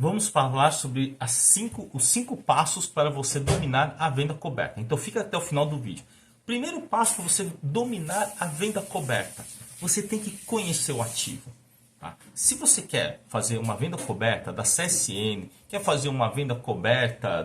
Vamos falar sobre os 5 passos para você dominar a venda coberta. Então fica até o final do vídeo. Primeiro passo para você dominar a venda coberta. Você tem que conhecer o ativo. Tá? Se você quer fazer uma venda coberta da CSN, quer fazer uma venda coberta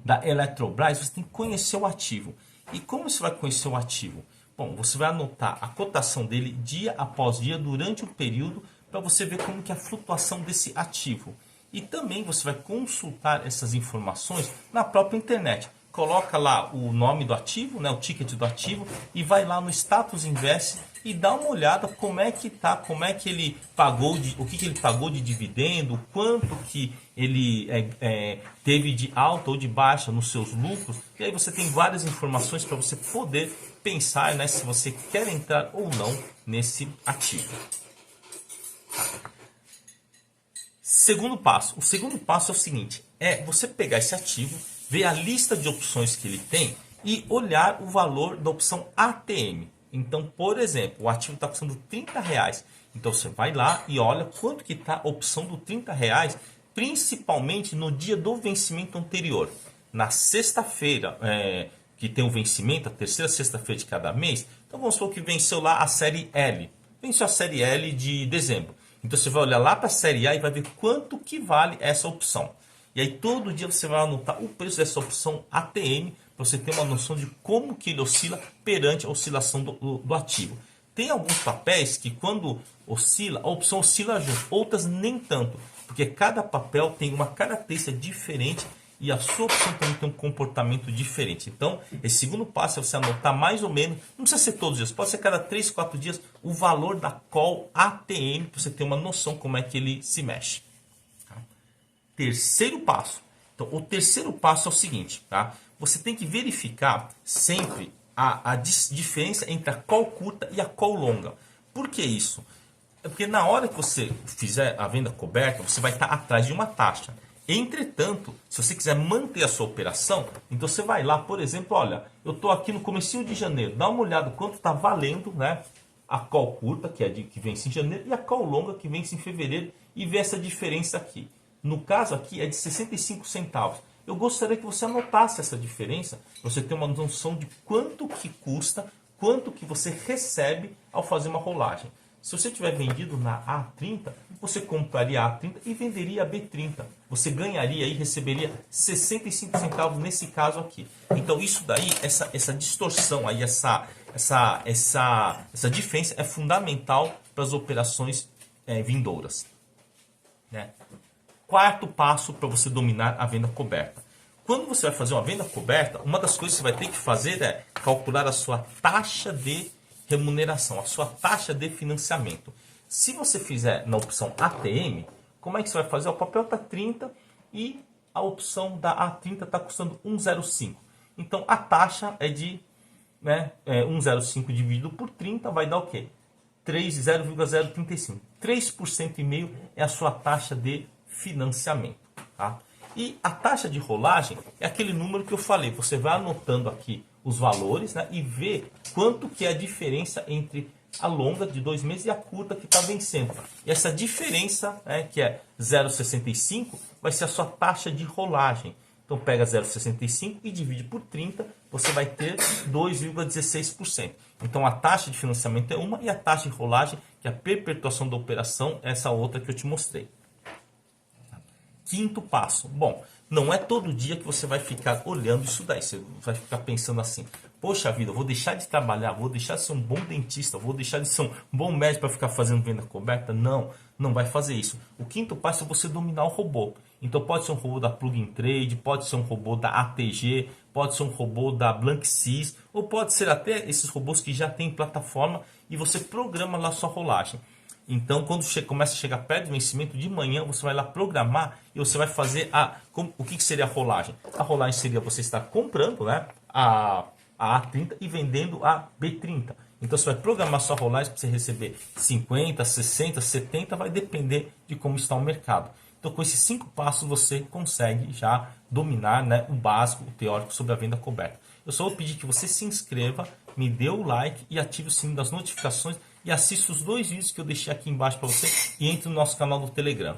da Eletrobras, você tem que conhecer o ativo. E como você vai conhecer o ativo? Bom, você vai anotar a cotação dele dia após dia durante o período para você ver como que é a flutuação desse ativo. E também você vai consultar essas informações na própria internet. Coloca lá o nome do ativo, né, o ticket do ativo, e vai lá no Status Invest e dá uma olhada como é que tá, como é que ele pagou, o que ele pagou de dividendo, quanto que ele teve de alta ou de baixa nos seus lucros. E aí você tem várias informações para você poder pensar, né, se você quer entrar ou não nesse ativo. Segundo passo. O segundo passo é o seguinte: é você pegar esse ativo, ver a lista de opções que ele tem e olhar o valor da opção ATM. Então, por exemplo, o ativo está custando R$30. Então você vai lá e olha quanto que está a opção do R$30, principalmente no dia do vencimento anterior. Na sexta-feira, que tem o vencimento, a terceira sexta-feira de cada mês. Então vamos supor que venceu lá a série L. Venceu a série L de dezembro. Então você vai olhar lá para a série A e vai ver quanto que vale essa opção. E aí todo dia você vai anotar o preço dessa opção ATM para você ter uma noção de como que ele oscila perante a oscilação do ativo. Tem alguns papéis que quando oscila, a opção oscila junto, outras nem tanto, porque cada papel tem uma característica diferente e a sua opção também tem um comportamento diferente. Então, esse segundo passo é você anotar mais ou menos, não precisa ser todos os dias, pode ser cada 3, 4 dias, o valor da call ATM, para você ter uma noção como é que ele se mexe. Tá? Terceiro passo. Então, o terceiro passo é o seguinte, tá? Você tem que verificar sempre a diferença entre a call curta e a call longa. Por que isso? É porque na hora que você fizer a venda coberta, você vai estar atrás de uma taxa. Entretanto, se você quiser manter a sua operação, então você vai lá, por exemplo, olha, eu estou aqui no comecinho de janeiro, dá uma olhada quanto está valendo, né, a call curta, que vence em janeiro, e a call longa, que vence em fevereiro, e vê essa diferença aqui. No caso aqui é de 65 centavos. Eu gostaria que você anotasse essa diferença, para você ter uma noção de quanto que custa, quanto que você recebe ao fazer uma rolagem. Se você tiver vendido na A30, você compraria a A30 e venderia a B30. Você ganharia e receberia 65 centavos nesse caso aqui. Então isso daí, essa distorção aí, essa diferença é fundamental para as operações vindouras. Né? Quarto passo para você dominar a venda coberta. Quando você vai fazer uma venda coberta, uma das coisas que você vai ter que fazer é calcular a sua taxa de remuneração, a sua taxa de financiamento. Se você fizer na opção ATM, como é que você vai fazer? O papel está 30 e a opção da A30 está custando 1,05. Então a taxa é de 1,05 dividido por 30 vai dar o quê? 0,035. 3,5% é a sua taxa de financiamento. Tá? E a taxa de rolagem é aquele número que eu falei. Você vai anotando aqui os valores, né, e vê quanto que é a diferença entre a longa de 2 meses e a curta que está vencendo. E essa diferença, que é 0,65, vai ser a sua taxa de rolagem. Então pega 0,65 e divide por 30, você vai ter 2,16%. Então a taxa de financiamento é uma e a taxa de rolagem, que é a perpetuação da operação, é essa outra que eu te mostrei. Quinto passo. Bom, não é todo dia que você vai ficar olhando isso daí. Você vai ficar pensando assim, poxa vida, eu vou deixar de trabalhar, vou deixar de ser um bom dentista, vou deixar de ser um bom médico para ficar fazendo venda coberta. Não, não vai fazer isso. O quinto passo é você dominar o robô. Então pode ser um robô da Plug and Trade, pode ser um robô da ATG, pode ser um robô da Blanksys, ou pode ser até esses robôs que já tem plataforma e você programa lá sua rolagem. Então, quando começa a chegar perto do vencimento de manhã, você vai lá programar e você vai fazer o que seria a rolagem? A rolagem seria você estar comprando, né, a A30 e vendendo a B30. Então, você vai programar sua rolagem para você receber 50, 60, 70, vai depender de como está o mercado. Então, com esses 5 passos, você consegue já dominar, né, o básico, o teórico sobre a venda coberta. Eu só vou pedir que você se inscreva, me dê o like e ative o sininho das notificações e assista os 2 vídeos que eu deixei aqui embaixo para você e entre no nosso canal do Telegram.